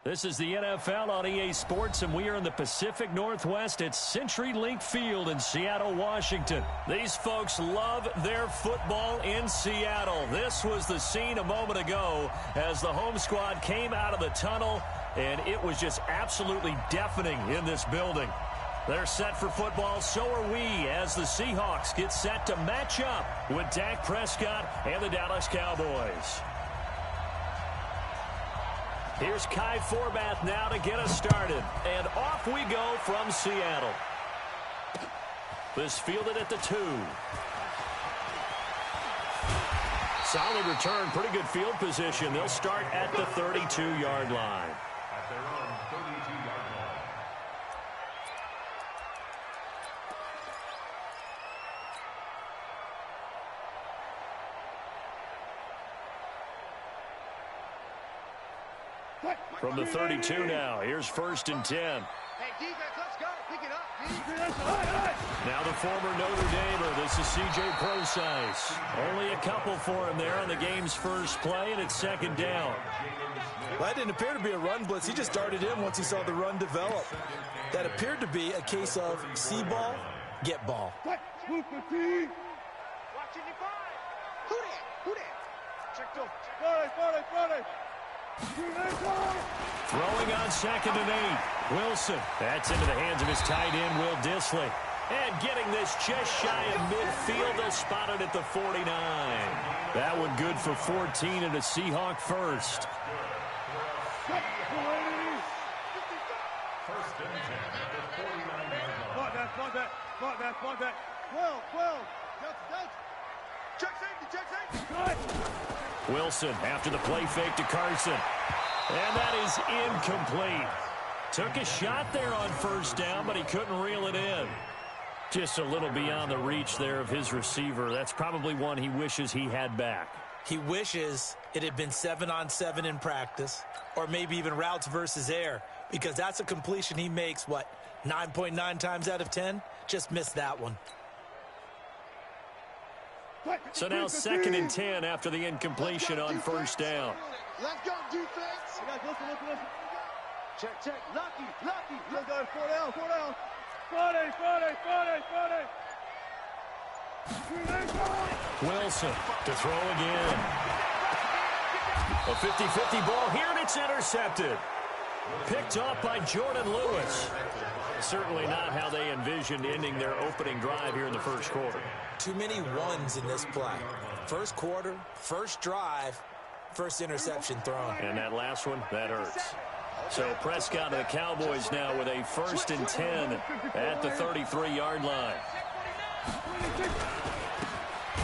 This is the NFL on EA Sports, and we are in the Pacific Northwest at CenturyLink Field in Seattle, Washington. These folks love their football in Seattle. This was the scene a moment ago as the home squad came out of the tunnel, and it was just absolutely deafening in this building. They're set for football, so are we, as the Seahawks get set to match up with Dak Prescott and the Dallas Cowboys. Here's Kai Forbath now to get us started. And off we go from Seattle. This fielded at the 2. Solid return, pretty good field position. They'll start at the 32-yard line. At their own 32-yard line. From the 32 now, here's 1st and 10. Hey, defense, let's go. Pick it up. Now the former Notre Damer, this is C.J. Procise. Only a couple for him there on the game's first play, and it's 2nd down. Well, that didn't appear to be a run blitz. He just darted in once he saw the run develop. That appeared to be a case of see ball, get ball. Watch in the 5. Who that? Who that? Check those. 40. Throwing on 2nd and 8. Wilson. That's into the hands of his tight end, Will Dissly. And getting this just shy of midfield, they'll spot it at the 49. That one good for 14 and a Seahawk first. 1st and 10 at the 49-yard line. Spot that. 12. Check safety. Wilson after the play fake to Carson. And that is incomplete. Took a shot there on 1st down, but he couldn't reel it in. Just a little beyond the reach there of his receiver. That's probably one he wishes he had back. He wishes it had been 7-on-7 in practice, or maybe even routes versus air, because that's a completion he makes, 9.9 times out of 10? Just missed that one. So now 2nd and 10 after the incompletion on 1st down. Let's go, defense. Listen. Check. Lucky. Let's go. 4 down. 40. Wilson to throw again. A 50-50 ball here, and it's intercepted. Picked off by Jordan Lewis. Certainly not how they envisioned ending their opening drive here in the first quarter. Too many ones in this play. First quarter, first drive, first interception thrown. And that last one, that hurts. So Prescott and the Cowboys now with a 1st and 10 at the 33-yard line.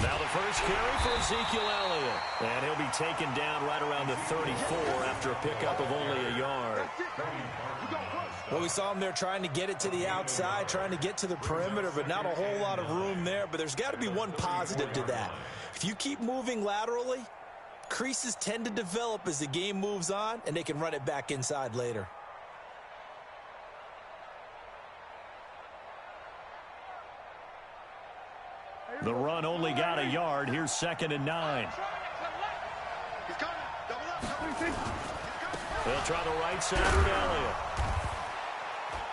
Now the first carry for Ezekiel Elliott. And he'll be taken down right around the 34 after a pickup of only a yard. Well, we saw him there trying to get it to the outside, trying to get to the perimeter, but not a whole lot of room there. But there's got to be one positive to that. If you keep moving laterally, creases tend to develop as the game moves on, and they can run it back inside later. The run only got a yard. Here's 2nd and 9. They'll try the right side with Elliott.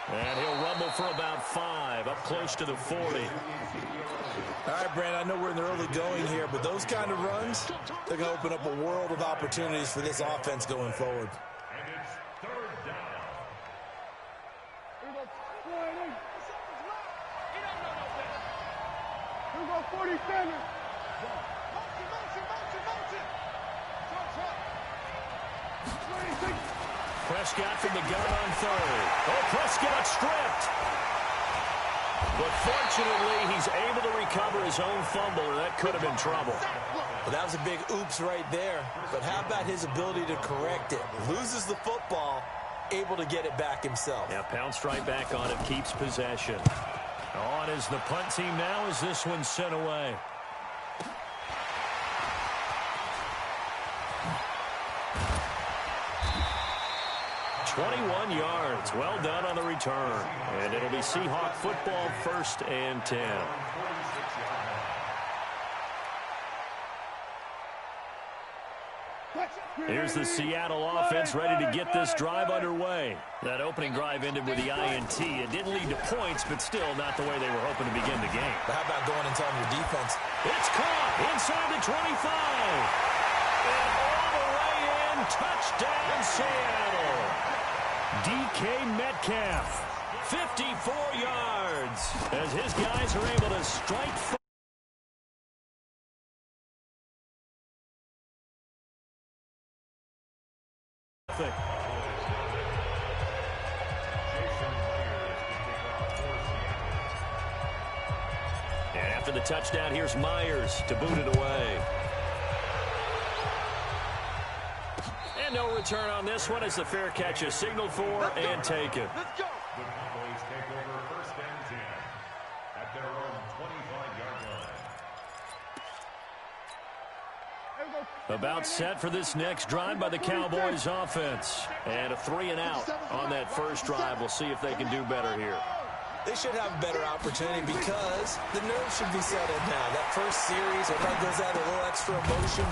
And he'll rumble for about 5, up close to the 40. All right, Brandon, I know we're in the early going here, but those kind of runs, they're going to open up a world of opportunities for this offense going forward. And it's 3rd down. Here we go, 47. Motion. Prescott from the gun on 3rd. Oh, Prescott stripped. But fortunately, he's able to recover his own fumble, or that could have been trouble. Well, that was a big oops right there. But how about his ability to correct it? Loses the football, able to get it back himself. Yeah, pounced right back on it, keeps possession. On is the punt team now as this one's sent away. "21 yards. Well done on the return. And it'll be Seahawk football, 1st and 10. Here's the Seattle offense ready to get this drive underway. That opening drive ended with the INT. It didn't lead to points, but still not the way they were hoping to begin the game. But how about going and telling your defense? It's caught inside the 25. And all the way in, touchdown Seattle. DK Metcalf, 54 yards, as his guys are able to strike first. And after the touchdown, here's Myers to boot it away. And no return on this one as the fair catch is signaled for and taken. Let's go. The Cowboys take over first and 10 at their own 25-yard line. About set for this next drive by the Cowboys offense. And a 3-and-out on that first drive. We'll see if they can do better here. They should have a better opportunity because the nerves should be settled now. That first series, everybody goes out with a little extra emotion.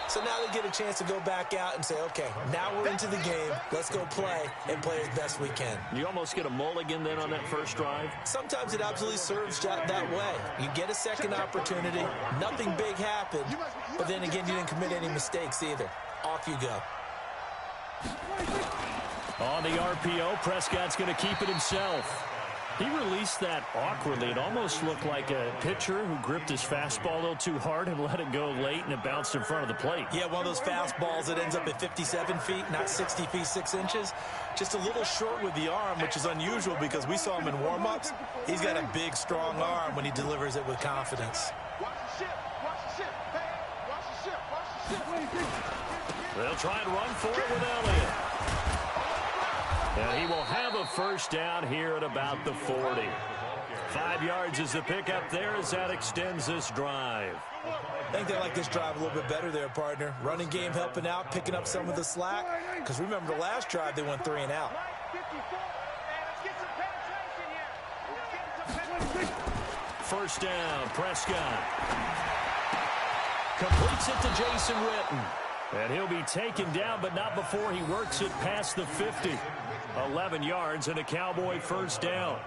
So now they get a chance to go back out and say, okay, now we're into the game. Let's go play and play as best we can. You almost get a mulligan then on that first drive? Sometimes it absolutely serves that way. You get a second opportunity. Nothing big happened. But then again, you didn't commit any mistakes either. Off you go. On the RPO, Prescott's going to keep it himself. He released that awkwardly. It almost looked like a pitcher who gripped his fastball a little too hard and let it go late, and it bounced in front of the plate. Yeah, one of those fastballs that ends up at 57 feet, not 60 feet, 6 inches. Just a little short with the arm, which is unusual because we saw him in warm-ups. He's got a big, strong arm when he delivers it with confidence. Watch the ship. Watch the ship. Hey, watch the ship. Watch the ship. They'll try and run for it with Elliott. And he will have a first down here at about the 40. 5 yards is the pickup there as that extends this drive. I think they like this drive a little bit better there, partner. Running game helping out, picking up some of the slack. Because remember, the last drive, they went 3-and-out. First down, Prescott. Completes it to Jason Witten. And he'll be taken down, but not before he works it past the 50. 11 yards and a Cowboy first down.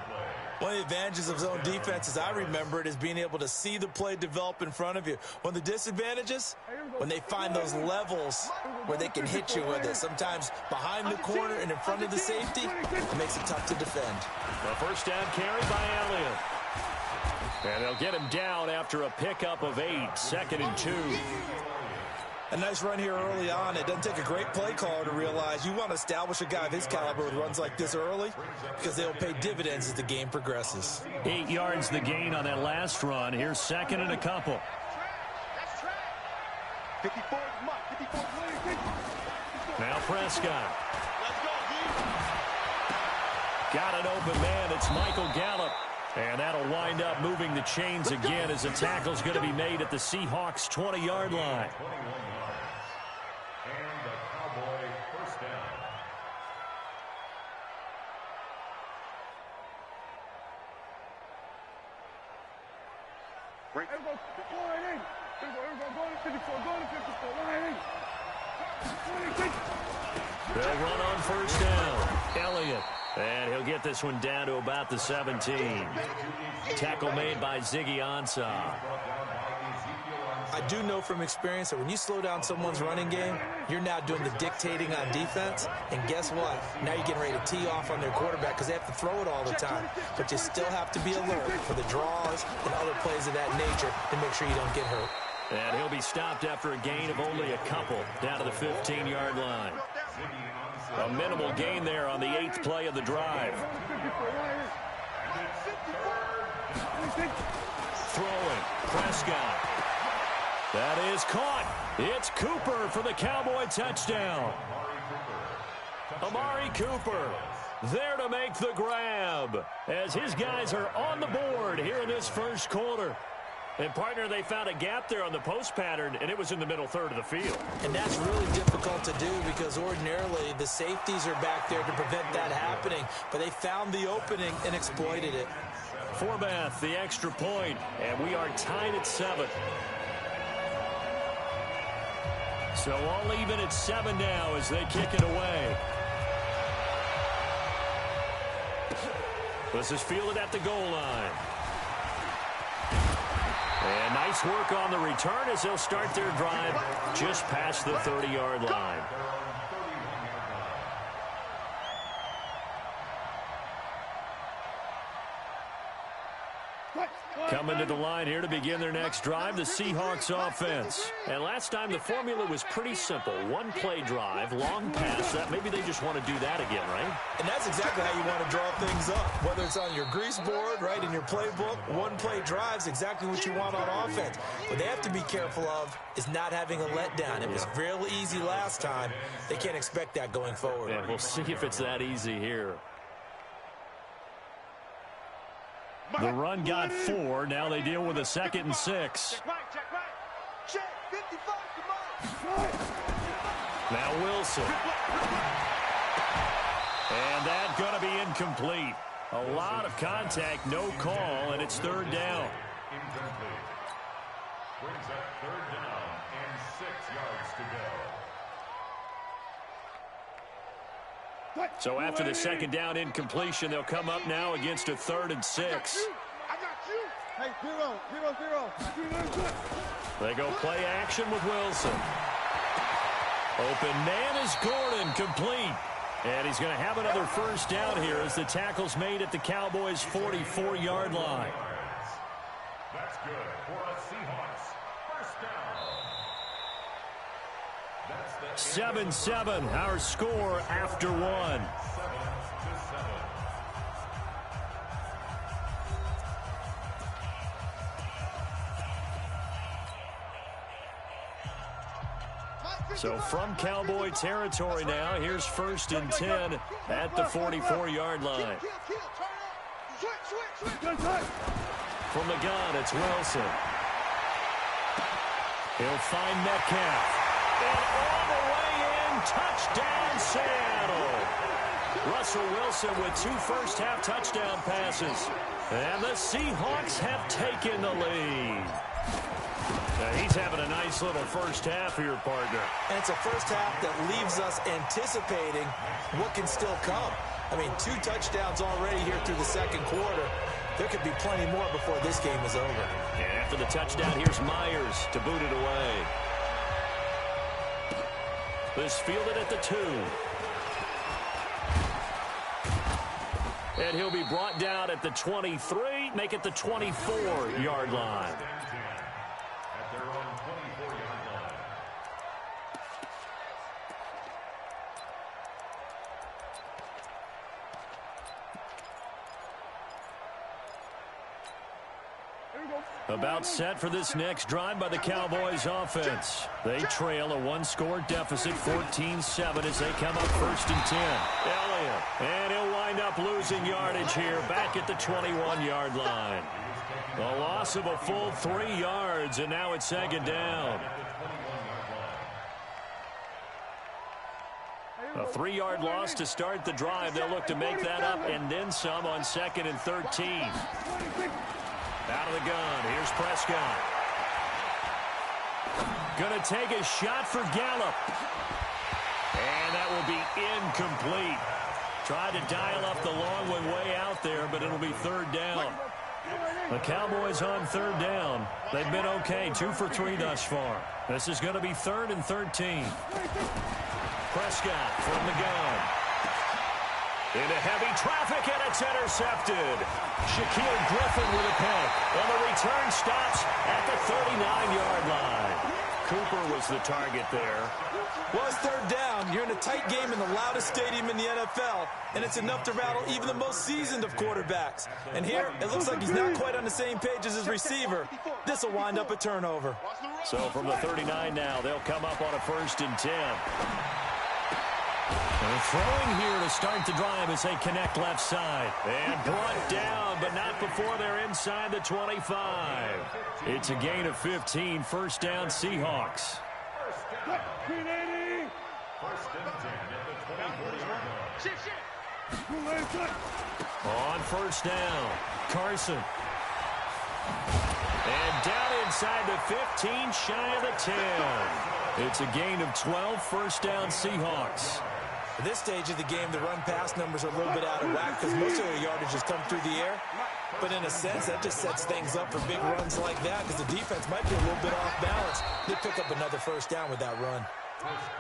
One of the advantages of zone defense, as I remember it, is being able to see the play develop in front of you. One of the disadvantages, when they find those levels where they can hit you with it. Sometimes behind the corner and in front of the safety, it makes it tough to defend. The first down carry by Elliott. And they'll get him down after a pickup of 8, 2nd and 2. A nice run here early on. It doesn't take a great play caller to realize you want to establish a guy of his caliber with runs like this early because they'll pay dividends as the game progresses. 8 yards the gain on that last run. Here's 2nd and a couple. 54, Now Prescott. Got an open man. It's Michael Gallup. And that'll wind up moving the chains again as the tackle's going to be made at the Seahawks' 20-yard line. And the Cowboy first down. They'll run on first down. Elliott. And he'll get this one down to about the 17. Tackle made by Ziggy Ansah. I do know from experience that when you slow down someone's running game, you're now doing the dictating on defense. And guess what? Now you're getting ready to tee off on their quarterback because they have to throw it all the time. But you still have to be alert for the draws and other plays of that nature to make sure you don't get hurt. And he'll be stopped after a gain of only a couple down to the 15-yard line. A minimal gain there on the 8th play of the drive. Throwing, Prescott. That is caught. It's Cooper for the Cowboy touchdown. Amari Cooper there to make the grab as his guys are on the board here in this first quarter. And, partner, they found a gap there on the post pattern, and it was in the middle third of the field. And that's really difficult to do because ordinarily the safeties are back there to prevent that happening. But they found the opening and exploited it. Forbath, the extra point, and we are tied at 7. So all even at 7 now as they kick it away. This is fielded at the goal line. And nice work on the return as they'll start their drive just past the 30-yard line. Coming to the line here to begin their next drive, the Seahawks offense. And last time the formula was pretty simple. One-play drive, long pass. That maybe they just want to do that again, right? And that's exactly how you want to draw things up. Whether it's on your grease board, right, in your playbook, one-play drive's exactly what you want on offense. What they have to be careful of is not having a letdown. It was real easy last time. They can't expect that going forward. And we'll see if it's that easy here. The run got 4. Now they deal with a 2nd and 6. Now Wilson. And that's going to be incomplete. A lot of contact, no call, and it's 3rd down. Incomplete. Brings up 3rd down and 6 yards to go. So after the 2nd down incompletion, they'll come up now against a 3rd and 6. I got you. Hey, 0-0-0. They go play action with Wilson. Open man is Gordon, complete. And he's going to have another 1st down here as the tackle's made at the Cowboys' 44-yard line. That's good for a Seahawks 1st down. 7-7, our score after 1. 7-7. So from Cowboy territory now, here's 1st and 10 at the 44-yard line. From the gun, it's Wilson. He'll find Metcalf. And all the way in, touchdown Seattle. Russell Wilson with 2 first-half touchdown passes. And the Seahawks have taken the lead. He's having a nice little first half here, partner. And it's a first half that leaves us anticipating what can still come. I mean, 2 touchdowns already here through the 2nd quarter. There could be plenty more before this game is over. And after the touchdown, here's Myers to boot it away. This fielded at the 2. And he'll be brought down at the 23, make it the 24-yard line. At their own 24-yard line. About set for this next drive by the Cowboys offense. They trail a 1-score deficit, 14-7 as they come up 1st and 10. Elliott, and he'll wind up losing yardage here back at the 21-yard line. A loss of a full 3 yards, and now it's 2nd down. A 3-yard loss to start the drive. They'll look to make that up and then some on 2nd and 13. Out of the gun, here's Prescott. Gonna take a shot for Gallup. And that will be incomplete. Tried to dial up the long one way out there, but it'll be 3rd down. The Cowboys on 3rd down. They've been okay, 2 for 3 thus far. This is going to be 3rd and 13. Prescott from the gun. Into heavy traffic, and it's intercepted. Shaquille Griffin with a pick. And the return stops at the 39-yard line. Cooper was the target there. Well, it's 3rd down. You're in a tight game in the loudest stadium in the NFL, and it's enough to rattle even the most seasoned of quarterbacks. And here, it looks like he's not quite on the same page as his receiver. This will wind up a turnover. So from the 39 now, they'll come up on a 1st and 10. They're throwing here to start the drive as they connect left side. And brought down, but not before they're inside the 25. It's a gain of 15, 1st down Seahawks. 1st and 10 at the 24-yard line. On 1st down, Carson. And down inside the 15, shy of the 10. It's a gain of 12, first down Seahawks. At this stage of the game, the run-pass numbers are a little bit out of whack because most of the yardage has come through the air. But in a sense, that just sets things up for big runs like that because the defense might be a little bit off balance. They pick up another first down with that run.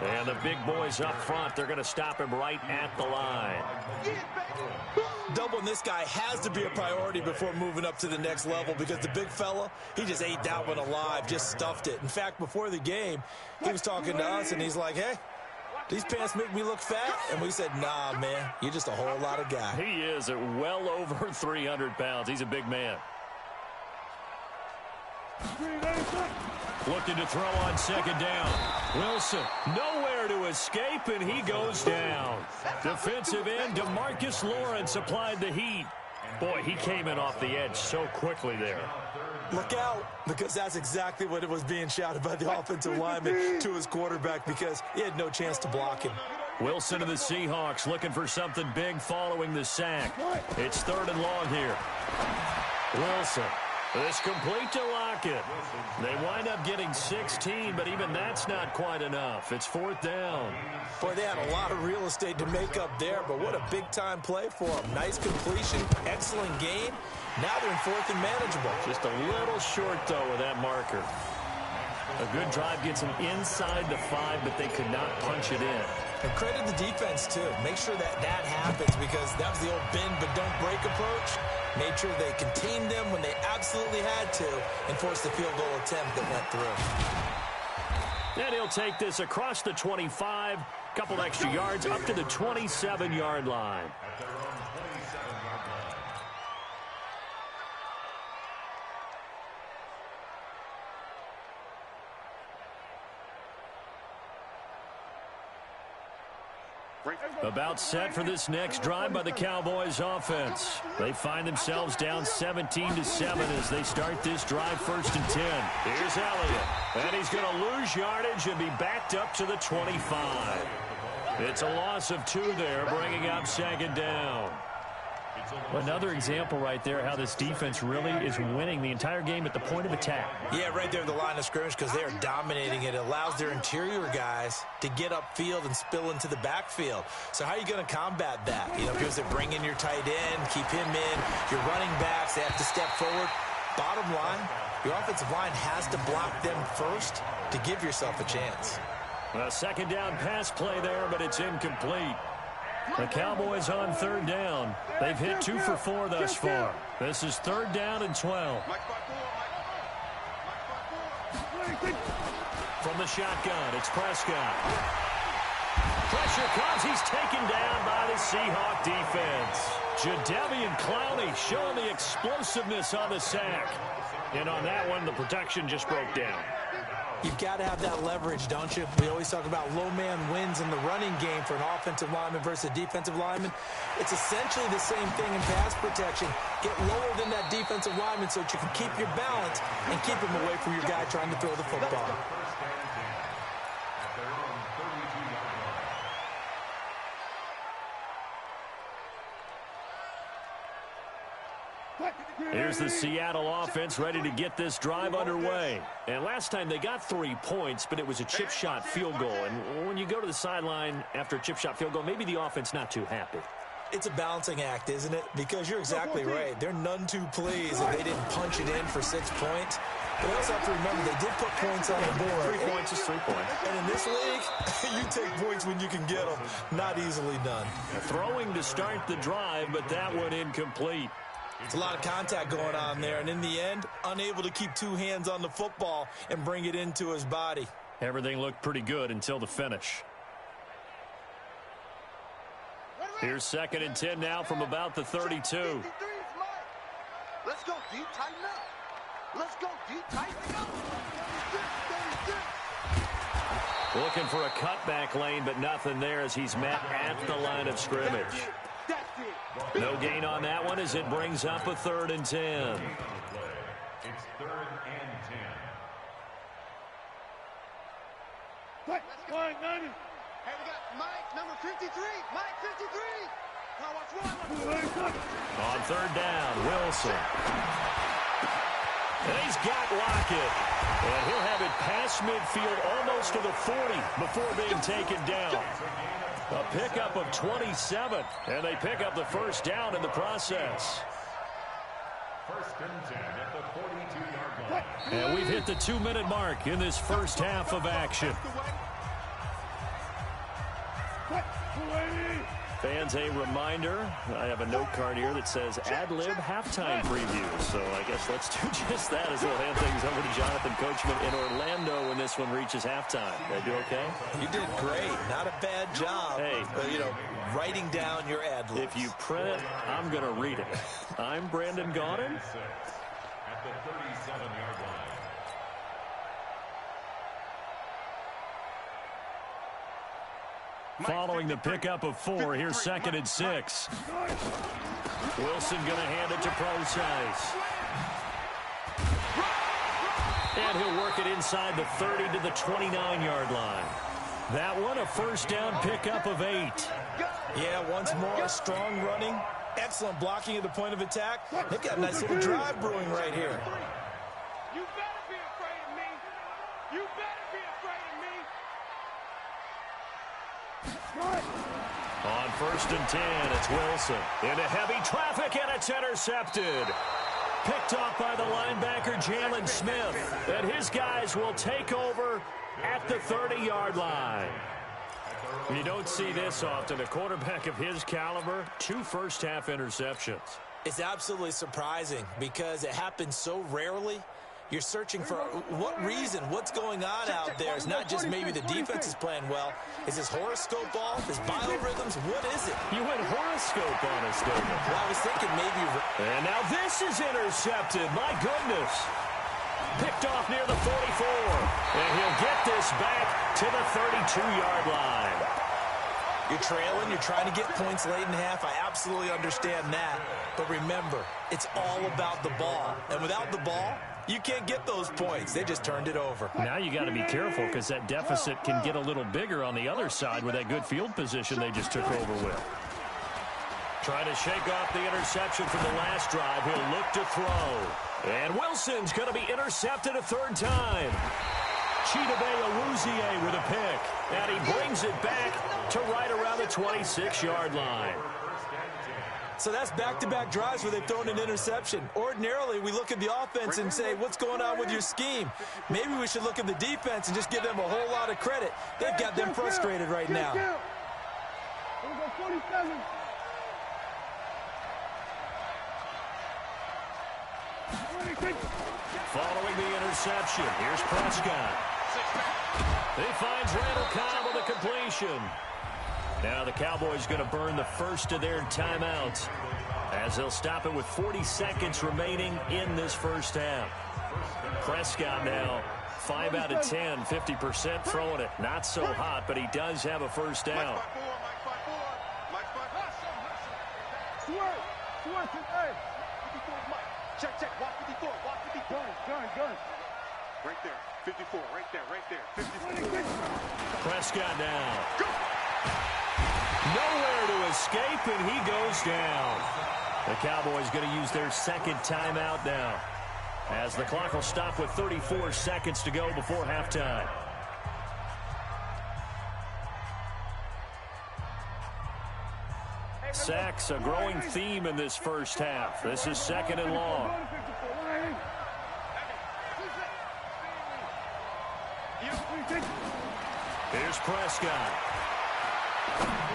And the big boys up front, they're going to stop him right at the line. Doubling this guy has to be a priority before moving up to the next level because the big fella, he just ate that one alive, just stuffed it. In fact, before the game, he was talking to us, and he's like, hey, these pants make me look fat? And we said, nah, man, you're just a whole lot of guy. He is at well over 300 pounds. He's a big man. Looking to throw on second down. Wilson, nowhere to escape, and he goes down. Defensive end DeMarcus Lawrence applied the heat. Boy, he came in off the edge so quickly there. Look out, because that's exactly what it was being shouted by the offensive lineman to his quarterback because he had no chance to block him. Wilson and the Seahawks looking for something big following the sack. It's 3rd and long here. Wilson. It's complete to Lockett. They wind up getting 16, but even that's not quite enough. It's 4th down. Boy, they had a lot of real estate to make up there, but what a big-time play for them. Nice completion, excellent game. Now they're in 4th and manageable. Just a little short, though, with that marker. A good drive gets them inside the 5, but they could not punch it in. And credit the defense, too. Make sure that happens because that was the old bend but don't break approach. Made sure they contained them when they absolutely had to and forced the field goal attempt that went through. And he'll take this across the 25, couple extra yards up to the 27-yard line. About set for this next drive by the Cowboys offense. They find themselves down 17-7 as they start this drive 1st and 10. Here's Elliott. And he's going to lose yardage and be backed up to the 25. It's a loss of 2 there, bringing up 2nd down. Another example right there how this defense really is winning the entire game at the point of attack. Yeah, right there at the line of scrimmage because they are dominating it. It allows their interior guys to get upfield and spill into the backfield. So how are you going to combat that? You know, because they bring in your tight end, keep him in. Your running backs, they have to step forward. Bottom line, your offensive line has to block them first to give yourself a chance. A 2nd down pass play there, but it's incomplete. The Cowboys on 3rd down. They've hit 2 for 4 thus far. This is 3rd down and 12. From the shotgun, it's Prescott. Pressure comes. He's taken down by the Seahawk defense. Jadeveon Clowney showing the explosiveness on the sack. And on that one, the protection just broke down. You've got to have that leverage, don't you? We always talk about low man wins in the running game for an offensive lineman versus a defensive lineman. It's essentially the same thing in pass protection. Get lower than that defensive lineman so that you can keep your balance and keep him away from your guy trying to throw the football. Here's the Seattle offense ready to get this drive underway. And last time they got 3 points, but it was a chip shot field goal. And when you go to the sideline after a chip shot field goal, maybe the offense not too happy. It's a balancing act, isn't it? Because you're exactly right. They're none too pleased if they didn't punch it in for 6 points. But you also have to remember they did put points on the board. 3 points is 3 points. And in this league, you take points when you can get them. Not easily done. Throwing to start the drive, but that one incomplete. It's a lot of contact going on there, and in the end, unable to keep 2 hands on the football and bring it into his body. Everything looked pretty good until the finish. Here's 2nd and 10 now from about the 32. Let's go deep, tighten up. Let's go deep, tighten up. Looking for a cutback lane, but nothing there as he's met at the line of scrimmage. No gain on that one as it brings up a 3rd and 10. It's 3rd and 10. Hey, we got Mike, number 53. Mike, 53. Now watch one. On 3rd down, Wilson. And he's got Lockett. And he'll have it past midfield almost to the 40 before being taken down. A pickup of 27. And they pick up the first down in the process. First and 10 at the 42-yard line. And we've hit the 2-minute mark in this first half of action. Fans, a reminder, I have a note card here that says ad-lib halftime preview. So I guess let's do just that as we'll hand things over to Jonathan Coachman in Orlando when this one reaches halftime. Did I do okay? You did great. Not a bad job. Hey. But, you know, writing down your ad-libs. If you print it, I'm going to read it. I'm Brandon Gaudin. At the 37-yard line. Following the pickup of 4, here's 2nd and 6. Wilson going to hand it to Procise. And he'll work it inside the 30 to the 29-yard line. That one, a first down pickup of 8. Yeah, once more, strong running, excellent blocking at the point of attack. They've got a nice little drive brewing right here. You better be afraid of me. You better be afraid of me. On 1st and 10, it's Wilson. Into heavy traffic, and it's intercepted. Picked off by the linebacker, Jalen Smith. And his guys will take over at the 30-yard line. You don't see this often. A quarterback of his caliber, 2 first-half interceptions. It's absolutely surprising because it happens so rarely. You're searching for what reason, what's going on out there. It's not just maybe the defense is playing well. Is his horoscope off? His biorhythms? What is it? You went horoscope on us, David. Well, I was thinking maybe... And now this is intercepted. My goodness. Picked off near the 44. And he'll get this back to the 32-yard line. You're trailing. You're trying to get points late in half. I absolutely understand that. But remember, it's all about the ball. And without the ball, you can't get those points. They just turned it over. Now you got to be careful because that deficit can get a little bigger on the other side with that good field position they just took over with. Trying to shake off the interception from the last drive. He'll look to throw. And Wilson's going to be intercepted a 3rd time. Chidobe Awuzie with a pick. And he brings it back to right around the 26-yard line. So that's back-to-back drives where they've thrown an interception. Ordinarily, we look at the offense and say, what's going on with your scheme? Maybe we should look at the defense and just give them a whole lot of credit. They've got them frustrated right now. Following the interception, here's Prescott. He finds Randall Cobb with a completion. Now the Cowboys going to burn the first of their timeouts as they'll stop it with 40 seconds remaining in this first half. Prescott now 5 out of 10, 50% throwing it. Not so hot, but he does have a first down. Check. Walk 54. Walk 54. Gun. Right there. 54. Right there. 54. Prescott now. Nowhere to escape, and he goes down. The Cowboys going to use their 2nd timeout now, as the clock will stop with 34 seconds to go before halftime. Sacks, a growing theme in this first half. This is 2nd and long. Here's Prescott.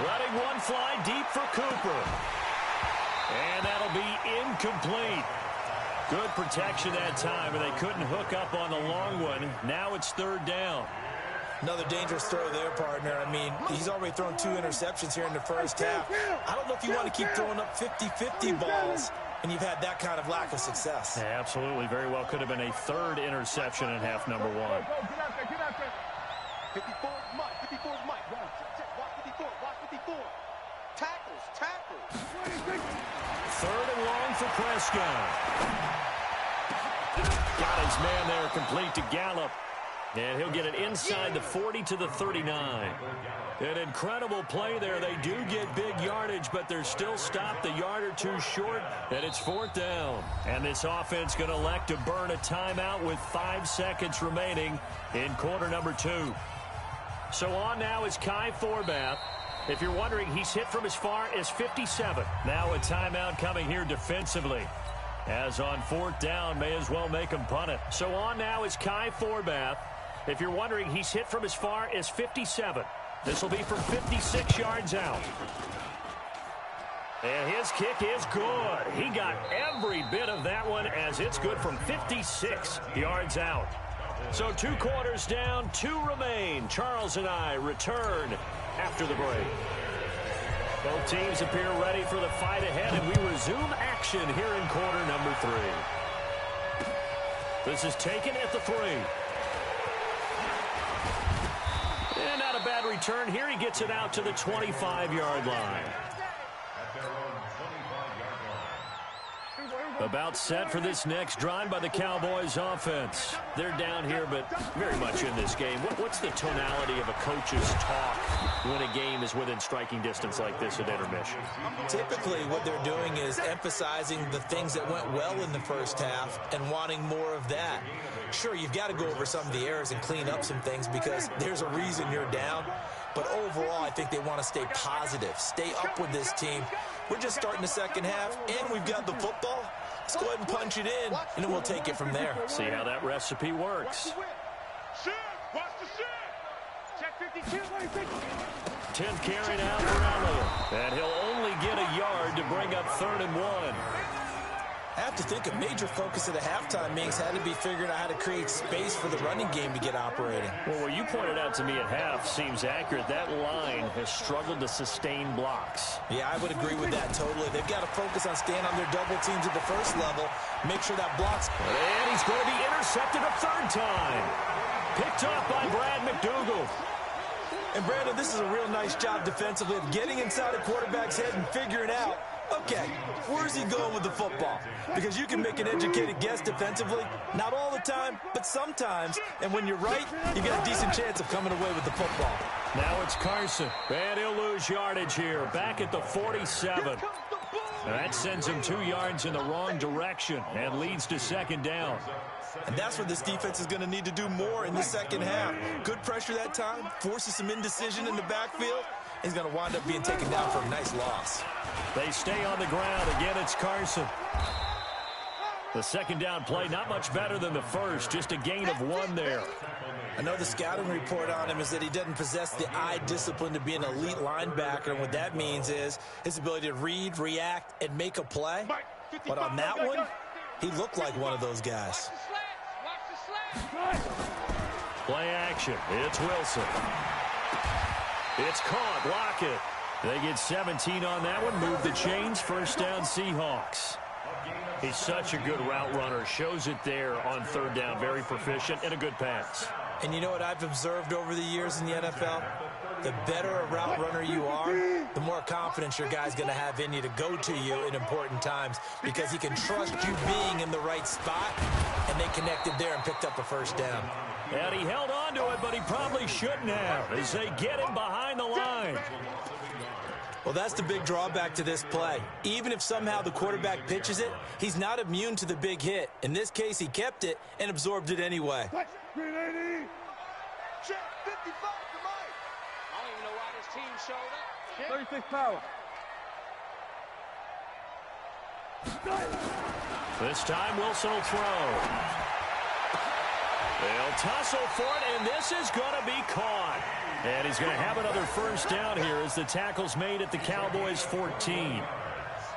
Letting one fly deep for Cooper. And that'll be incomplete. Good protection that time, and they couldn't hook up on the long one. Now it's 3rd down. Another dangerous throw there, partner. I mean, he's already thrown 2 interceptions here in the first half. I don't know if you want to keep throwing up 50-50 balls when you've had that kind of lack of success. Yeah, absolutely. Very well could have been a 3rd interception in half number 1. 54 is Mike. 54 is Mike. Check. Walk 54. Walk 54. Tackles. 3rd and long for Prescott. Got his man there complete to Gallup. And he'll get it inside the 40 to the 39. An incredible play there. They do get big yardage, but they're still stopped a yard or two short, and it's 4th down. And this offense going to elect to burn a timeout with 5 seconds remaining in quarter number 2. So on now is Kai Forbath. If you're wondering, he's hit from as far as 57. Now a timeout coming here defensively. As on 4th down, may as well make him punt it. So on now is Kai Forbath. If you're wondering, he's hit from as far as 57. This will be from 56 yards out. And his kick is good. He got every bit of that one as it's good from 56 yards out. So 2 quarters down, 2 remain. Charles and I return after the break. Both teams appear ready for the fight ahead, and we resume action here in quarter number 3. This is taken at the 3. And not a bad return here. He gets it out to the 25-yard line. About set for this next drive by the Cowboys offense. They're down here, but very much in this game. What's the tonality of a coach's talk when a game is within striking distance like this at intermission? Typically, what they're doing is emphasizing the things that went well in the first half and wanting more of that. Sure, you've got to go over some of the errors and clean up some things because there's a reason you're down. But overall, I think they want to stay positive, stay up with this team. We're just starting the second half, and we've got the football. Let's go ahead and punch it in, and then we'll take it from there. See how that recipe works. 10th carry now for Allen. And he'll only get a yard to bring up 3rd and 1. I have to think a major focus of the halftime meetings had to be figuring out how to create space for the running game to get operating. Well, what you pointed out to me at half seems accurate. That line has struggled to sustain blocks. Yeah, I would agree with that totally. They've got to focus on staying on their double teams at the first level, make sure that blocks. And he's going to be intercepted a 3rd time. Picked up by Brad McDougal. And Brandon, this is a real nice job defensively of getting inside a quarterback's head and figuring out, okay, where's he going with the football? Because you can make an educated guess defensively, not all the time, but sometimes. And when you're right, you got a decent chance of coming away with the football. Now it's Carson, and he'll lose yardage here, back at the 47. That sends him 2 yards in the wrong direction and leads to 2nd down. And that's what this defense is going to need to do more in the second half. Good pressure that time, forces some indecision in the backfield. He's going to wind up being taken down for a nice loss. They stay on the ground. Again, it's Carson. The 2nd down play, not much better than the first, just a gain of 1 there. I know the scouting report on him is that he doesn't possess the eye discipline to be an elite linebacker, and what that means is his ability to read, react, and make a play. But on that one, he looked like one of those guys. Play action. It's Wilson. It's caught. Lockett. They get 17 on that one. Move the chains. 1st down Seahawks. He's such a good route runner. Shows it there on 3rd down. Very proficient and a good pass. And you know what I've observed over the years in the NFL? The better a route runner you are, the more confidence your guy's going to have in you to go to you in important times because he can trust you being in the right spot, and they connected there and picked up a 1st down. And he held on to it, but he probably shouldn't have as they get him behind the line. Well, that's the big drawback to this play. Even if somehow the quarterback pitches it, he's not immune to the big hit. In this case, he kept it and absorbed it anyway. Check 55 to Mike. I don't even know why this team showed up. 36 power. This time Wilson will throw. They'll tussle for it, and this is going to be caught. And he's going to have another 1st down here as the tackle's made at the Cowboys' 14.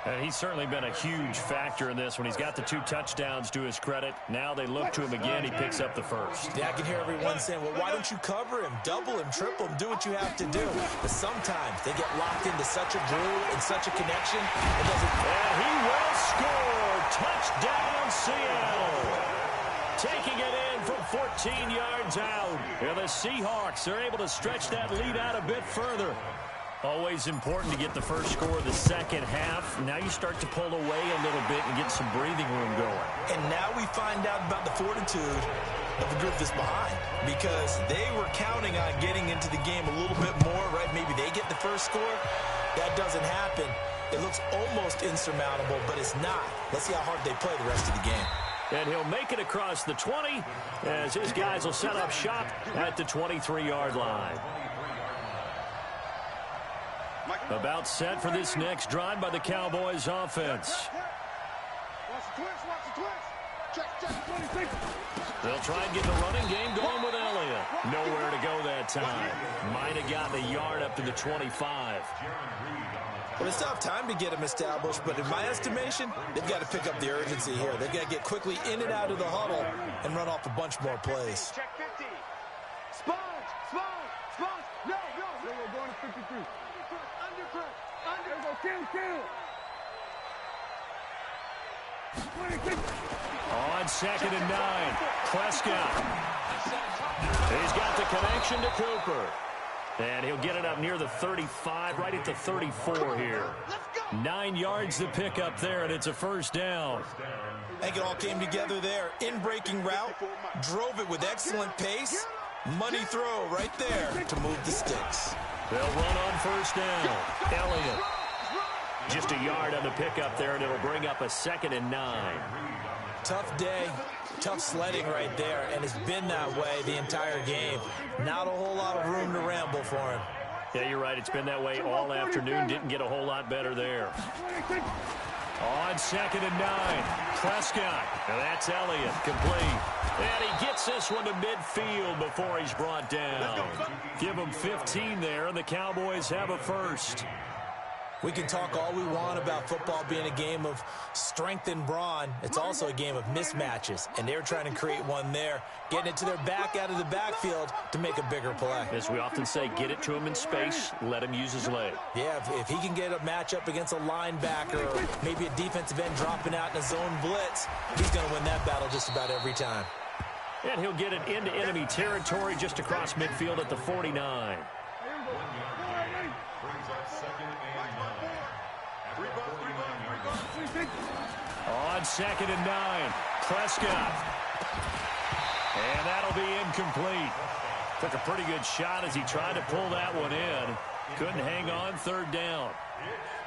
And he's certainly been a huge factor in this when he's got the 2 touchdowns to his credit. Now they look to him again. He picks up the 1st. Yeah, I can hear everyone saying, well, why don't you cover him, double him, triple him, do what you have to do. But sometimes they get locked into such a groove and such a connection. It doesn't. And he will score. Touchdown, Seattle. Taking it in from 14 yards out. And the Seahawks are able to stretch that lead out a bit further. Always important to get the first score of the second half. Now you start to pull away a little bit and get some breathing room going. And now we find out about the fortitude of a group that's behind because they were counting on getting into the game a little bit more, right? Maybe they get the first score. That doesn't happen. It looks almost insurmountable, but it's not. Let's see how hard they play the rest of the game. And he'll make it across the 20 as his guys will set up shop at the 23-yard line. About set for this next drive by the Cowboys offense. They'll try and get the running game going with Elliott. Nowhere to go that time. Might have gotten a yard up to the 25. Well, it's tough time to get them established, but in my estimation, they've got to pick up the urgency here. They've got to get quickly in and out of the huddle and run off a bunch more plays. Check 50. Sponge. No. We're going to 53. Under. Kill. 26. On 2nd and 9, Prescott. He's got the connection to Cooper. And he'll get it up near the 35, right at the 34 here. 9 yards to pick up there, and it's a first down. I think it all came together there. In-breaking route, drove it with excellent pace. Money throw right there to move the sticks. They'll run on first down. Elliott. Just a yard on the pickup there, and it'll bring up a 2nd and 9. Tough day, tough sledding right there, and it's been that way the entire game. Not a whole lot of room to ramble for him. Yeah, you're right. It's been that way all afternoon. Didn't get a whole lot better there. On 2nd and 9, Prescott. Now that's Elliott, complete. And he gets this one to midfield before he's brought down. Give him 15 there, and the Cowboys have a first. We can talk all we want about football being a game of strength and brawn. It's also a game of mismatches, and they're trying to create one there, getting it to their back out of the backfield to make a bigger play. As we often say, get it to him in space, let him use his leg. Yeah, if he can get a matchup against a linebacker or maybe a defensive end dropping out in a zone blitz, he's going to win that battle just about every time. And he'll get it into enemy territory just across midfield at the 49. On 2nd and 9, Prescott. And that'll be incomplete. Took a pretty good shot as he tried to pull that one in. Couldn't hang on, 3rd down.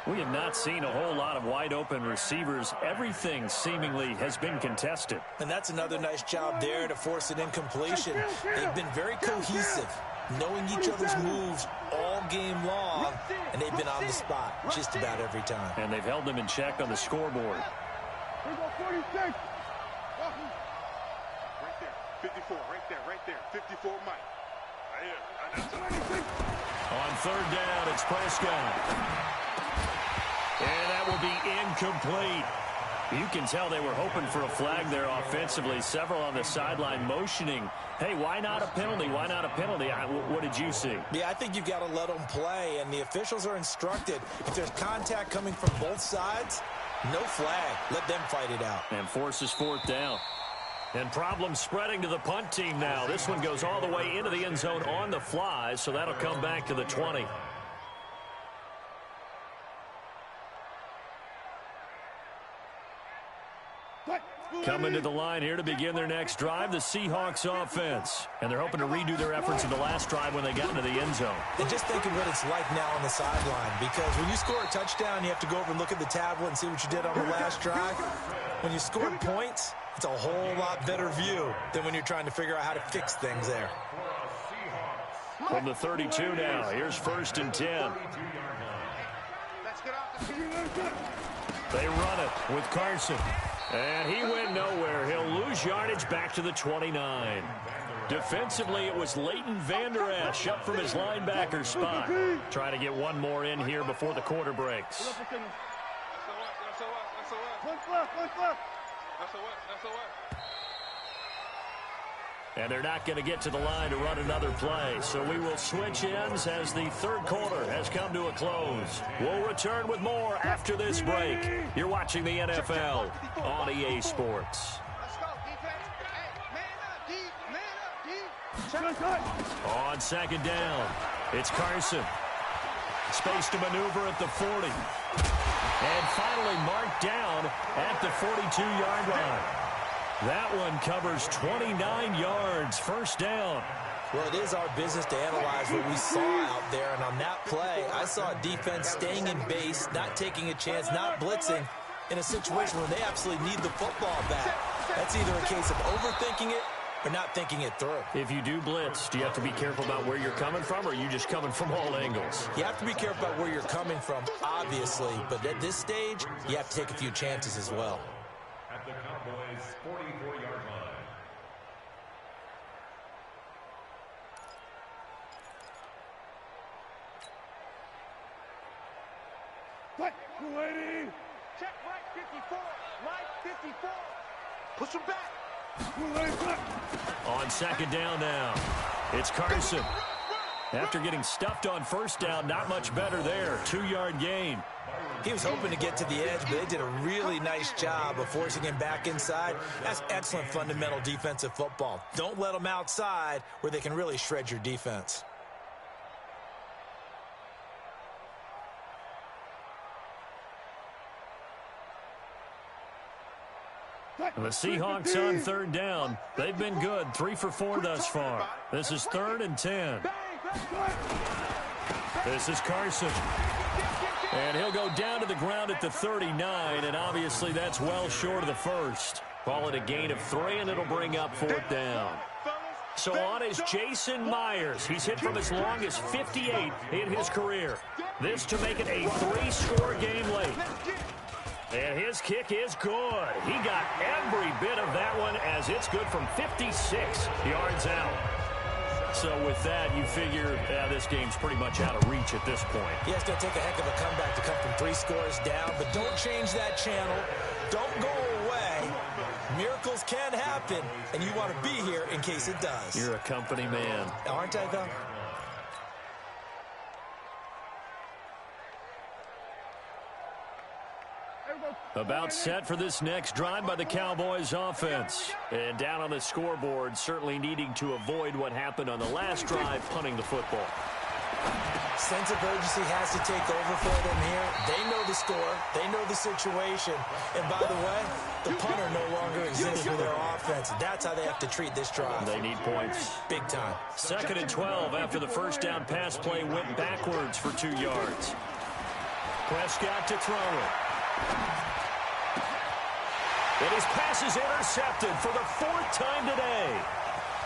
We have not seen a whole lot of wide open receivers. Everything seemingly has been contested. And that's another nice job there to force an incompletion. They've been very cohesive, knowing each other's moves all game long, and they've been on the spot just about every time. And they've held them in check on the scoreboard. Here we go, 46. Right there, 54, right there. 54, Mike. Right here. On 3rd down, it's Prescott. And that will be incomplete. You can tell they were hoping for a flag there offensively. Several on the sideline motioning. Hey, why not a penalty? Why not a penalty? What did you see? Yeah, I think you've got to let them play, and the officials are instructed. If there's contact coming from both sides, no flag. Let them fight it out. And forces 4th down. And problems spreading to the punt team now. This one goes all the way into the end zone on the fly, so that'll come back to the 20. Coming to the line here to begin their next drive, the Seahawks offense. And they're hoping to redo their efforts in the last drive when they got into the end zone. And just think of what it's like now on the sideline, because when you score a touchdown, you have to go over and look at the tablet and see what you did on the last drive. When you scored points, it's a whole lot better view than when you're trying to figure out how to fix things there. From the 32 now, here's 1st and 10. They run it with Carson. And he went nowhere. He'll lose yardage back to the 29. Defensively, it was Leighton Vander Esch up from his linebacker spot. Trying to get one more in here before the quarter breaks. And they're not going to get to the line to run another play. So we will switch ends as the 3rd quarter has come to a close. We'll return with more after this break. You're watching the NFL on EA Sports. On 2nd down, it's Carson. Space to maneuver at the 40. And finally marked down at the 42-yard line. That one covers 29 yards, first down. Well, it is our business to analyze what we saw out there, and on that play, I saw a defense staying in base, not taking a chance, not blitzing, in a situation where they absolutely need the football back. That's either a case of overthinking it or not thinking it through. If you do blitz, do you have to be careful about where you're coming from, or are you just coming from all angles? You have to be careful about where you're coming from, obviously, but at this stage, you have to take a few chances as well. At the Cowboys' 44-yard line. Check right 54. Right 54. Push him back. On second down now, it's Carson. After getting stuffed on first down, not much better there. 2-yard gain. He was hoping to get to the edge, but they did a really nice job of forcing him back inside. That's excellent fundamental defensive football. Don't let them outside where they can really shred your defense. The Seahawks on third down. They've been good, 3 for 4 thus far. This is 3rd and 10. This is Carson. And he'll go down to the ground at the 39, and obviously that's well short of the first. Call it a gain of 3, and it'll bring up 4th down. So on is Jason Myers. He's hit from as long as 58 in his career. This to make it a 3-score game late. And his kick is good. He got every bit of that one as it's good from 56 yards out. So with that, you figure this game's pretty much out of reach at this point. Yeah, it's going to take a heck of a comeback to come from 3 scores down, but don't change that channel. Don't go away. Miracles can happen, and you want to be here in case it does. You're a company man. Aren't I, though? About set for this next drive by the Cowboys offense. And down on the scoreboard, certainly needing to avoid what happened on the last drive, punting the football. Sense of urgency has to take over for them here. They know the score. They know the situation. And by the way, the punter no longer exists for their offense. That's how they have to treat this drive. They need points. Big time. 2nd and 12 after the first down pass play went backwards for 2 yards. Prescott to throw it. And his pass is intercepted for the 4th time today.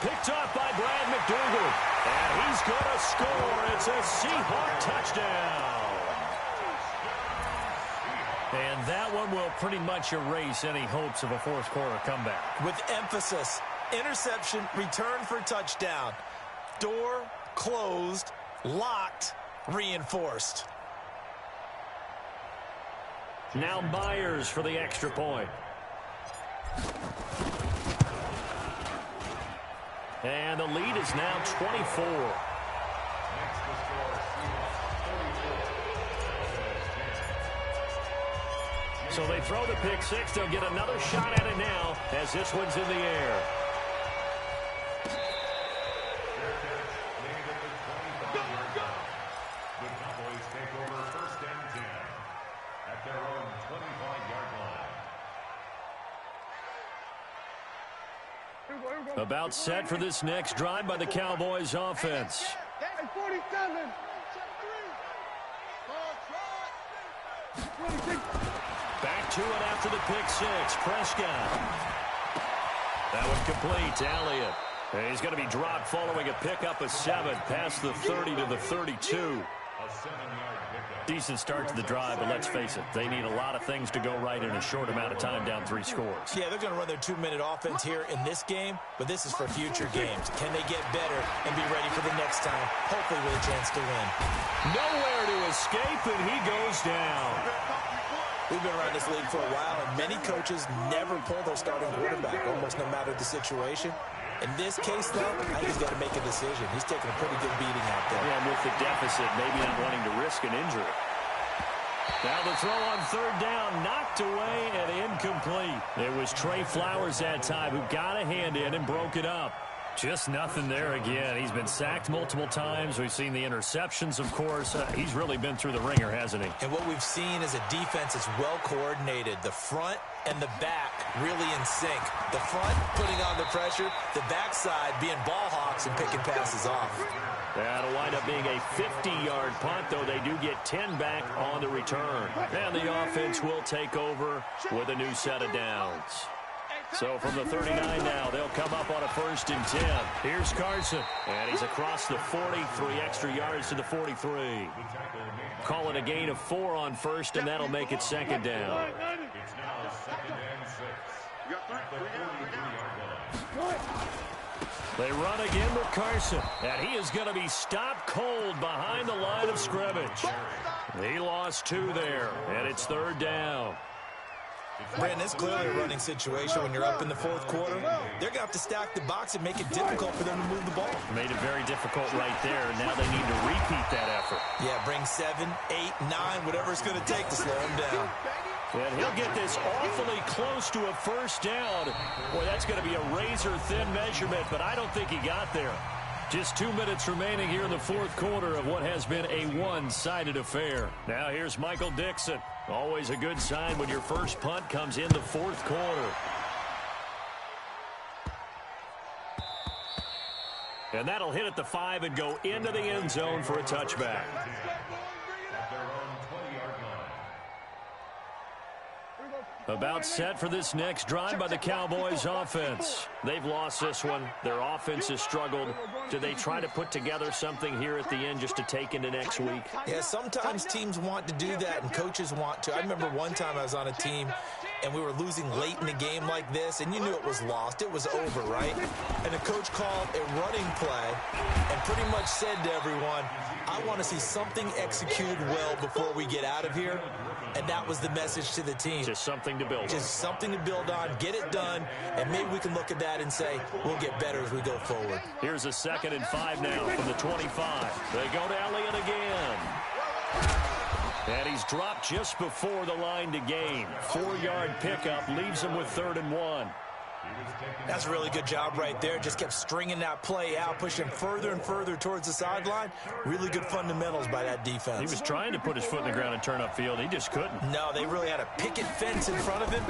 Picked off by Brad McDougald. And he's going to score. It's a Seahawk touchdown. And that one will pretty much erase any hopes of a 4th-quarter comeback. With emphasis, interception, return for touchdown. Door closed, locked, reinforced. Now Myers for the extra point. And the lead is now 24. So they throw the pick 6. They'll get another shot at it now as this one's in the air. The Cowboys take over 1st and 10 at their own 25-yard line. About set for this next drive by the Cowboys offense. 47. Back to it after the pick 6. Prescott. That one complete to Elliott. And he's going to be dropped following a pickup of 7 past the 30 to the 32. A 7-yard pickup. Decent start to the drive, but let's face it, they need a lot of things to go right in a short amount of time down 3 scores. Yeah, they're going to run their 2-minute offense here in this game, but this is for future games. Can they get better and be ready for the next time, hopefully with a chance to win? Nowhere to escape, and he goes down. We've been around this league for a while, and many coaches never pull their starting quarterback, almost no matter the situation. In this case, though, I think he's got to make a decision. He's taking a pretty good beating out there. Yeah, and with the deficit, maybe not wanting to risk an injury. Now the throw on 3rd down, knocked away and incomplete. It was Trey Flowers that time who got a hand in and broke it up. Just nothing there again. He's been sacked multiple times. We've seen the interceptions, of course. He's really been through the ringer, hasn't he? And what we've seen is a defense that's well coordinated. The front and the back really in sync. The front putting on the pressure, the backside being ball hawks and picking passes off. That'll wind up being a 50-yard punt, though they do get 10 back on the return. And the offense will take over with a new set of downs. So from the 39 now, they'll come up on a 1st and 10. Here's Carson, and he's across the 40, 3 extra yards to the 43. Call it a gain of 4 on 1st, and that'll make it 2nd down. It's now 2nd and 6. At the 43-yard line. They run again with Carson, and he is going to be stopped cold behind the line of scrimmage. He lost 2 there, and it's 3rd down. Brandon, it's clearly a running situation when you're up in the 4th quarter. They're going to have to stack the box and make it difficult for them to move the ball. Made it very difficult right there, and now they need to repeat that effort. Yeah, bring 7, 8, 9, whatever it's going to take to slow them down. And he'll get this awfully close to a 1st down. Boy, that's going to be a razor-thin measurement, but I don't think he got there. Just 2 minutes remaining here in the 4th quarter of what has been a one-sided affair. Now here's Michael Dixon. Always a good sign when your first punt comes in the 4th quarter. And that'll hit at the 5 and go into the end zone for a touchback. About set for this next drive by the Cowboys offense. They've lost this one. Their offense has struggled. Do they try to put together something here at the end just to take into next week? Yeah, sometimes teams want to do that and coaches want to. I remember one time I was on a team and we were losing late in the game like this, and you knew it was lost. It was over, right? And the coach called a running play and pretty much said to everyone, I want to see something executed well before we get out of here. And that was the message to the team. Just something to build on. Just something to build on, get it done, and maybe we can look at that and say, we'll get better as we go forward. Here's a 2nd and 5 now from the 25. They go to Elliott again. And he's dropped just before the line to gain. 4-yard pickup leaves him with 3rd and 1. That's a really good job right there. Just kept stringing that play out, pushing further and further towards the sideline. Really good fundamentals by that defense. He was trying to put his foot in the ground and turn upfield. He just couldn't. No, they really had a picket fence in front of him.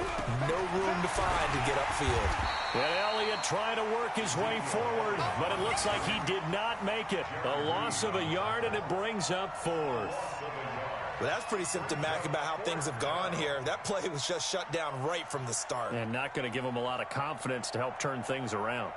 No room to find to get upfield. And Elliott trying to work his way forward, but it looks like he did not make it. A loss of a yard, and it brings up 4th. Well, that's pretty symptomatic about how things have gone here. That play was just shut down right from the start. And not going to give him a lot of confidence to help turn things around.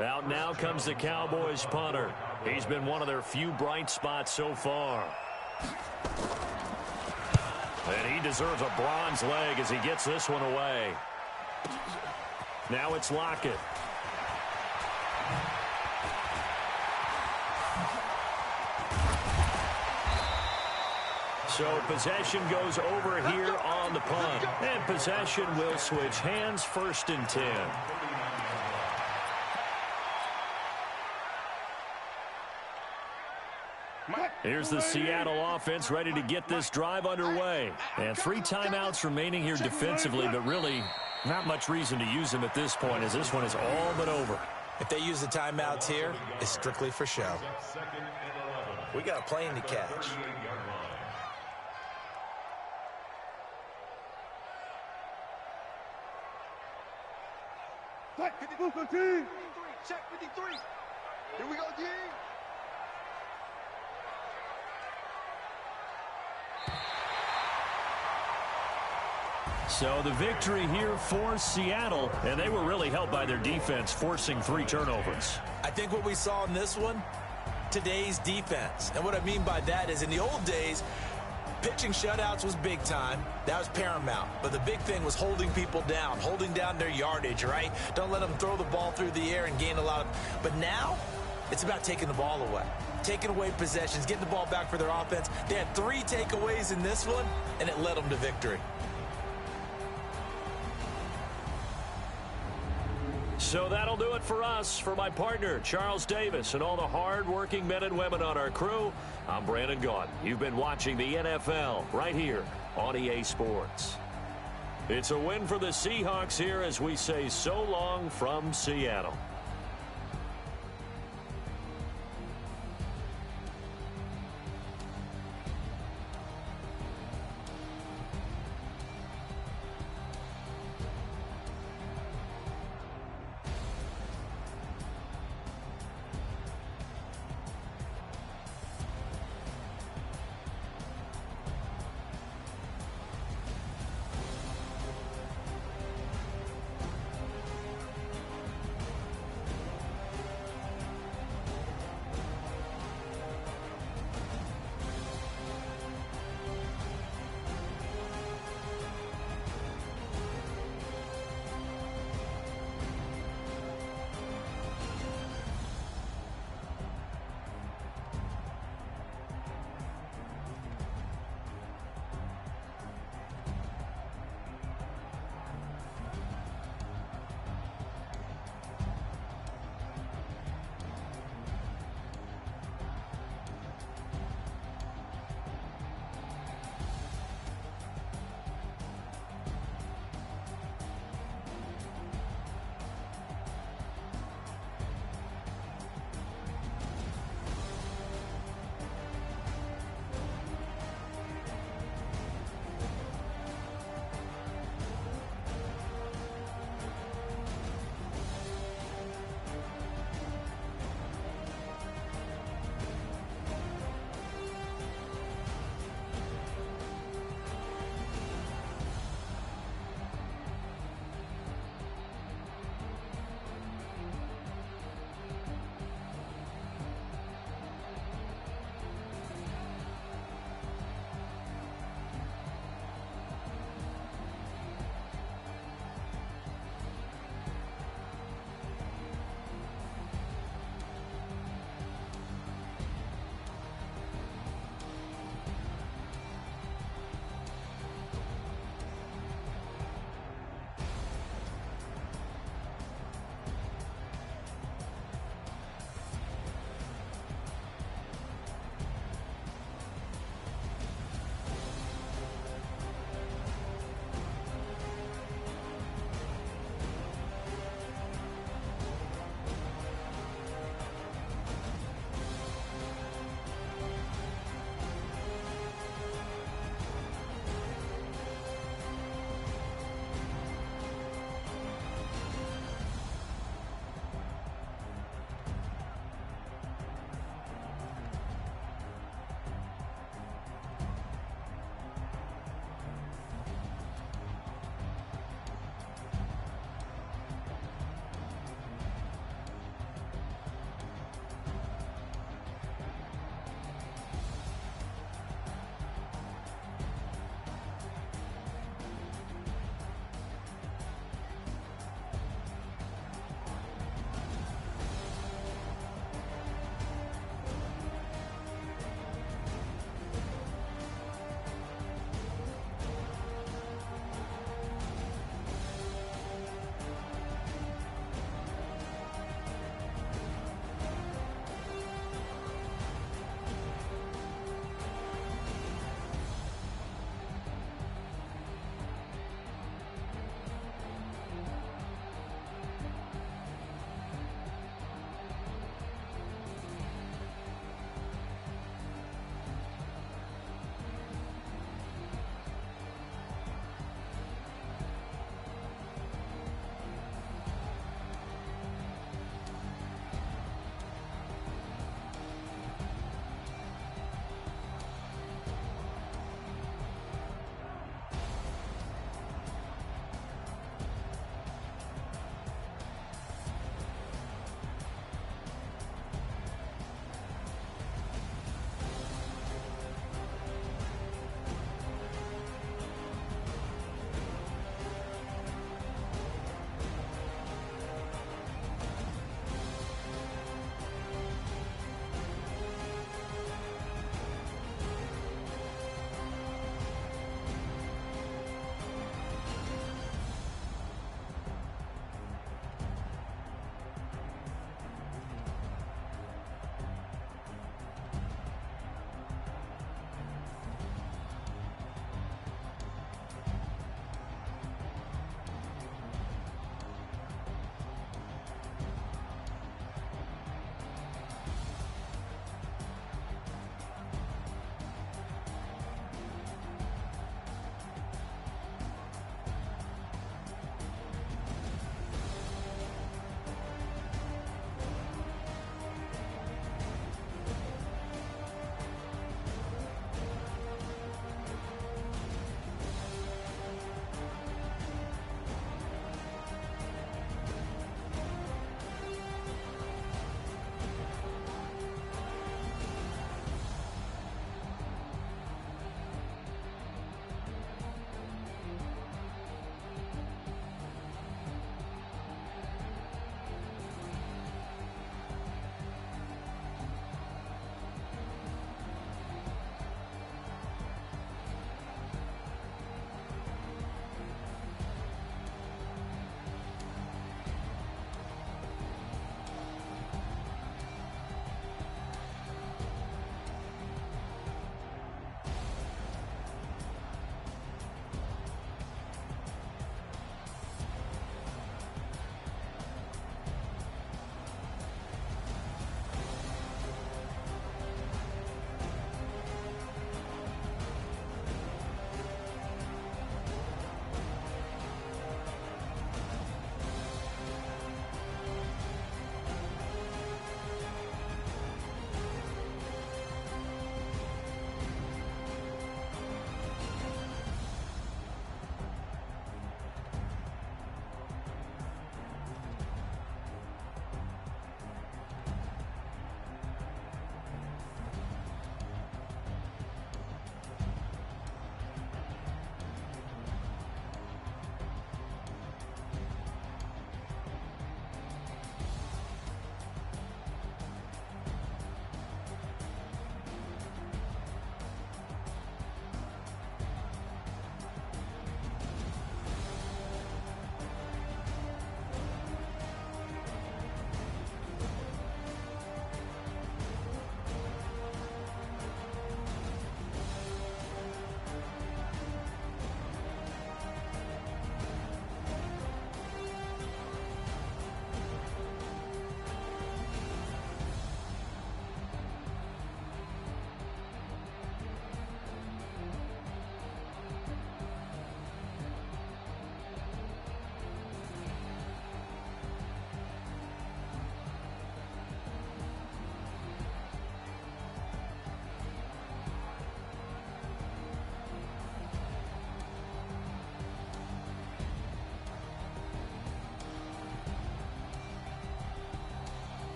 Out now comes the Cowboys punter. He's been one of their few bright spots so far. And he deserves a bronze leg as he gets this one away. Now it's Lockett. So possession goes over here on the punt. And possession will switch hands, 1st and 10. Here's the Seattle offense ready to get this drive underway. And 3 timeouts remaining here defensively, but really not much reason to use them at this point as this one is all but over. If they use the timeouts here, it's strictly for show. We got a plane to catch. Check 53. Here we go, D. So the victory here for Seattle, and they were really helped by their defense, forcing 3 turnovers. I think what we saw in this one, today's defense. And what I mean by that is in the old days, pitching shutouts was big time. That was paramount. But the big thing was holding people down, holding down their yardage, right? Don't let them throw the ball through the air and gain a lot of... But now, it's about taking the ball away. Taking away possessions, getting the ball back for their offense. They had 3 takeaways in this one, and it led them to victory. So So that'll do it for us. For my partner, Charles Davis, and all the hard-working men and women on our crew, I'm Brandon Gaudin. You've been watching the NFL right here on EA Sports. It's a win for the Seahawks here as we say so long from Seattle.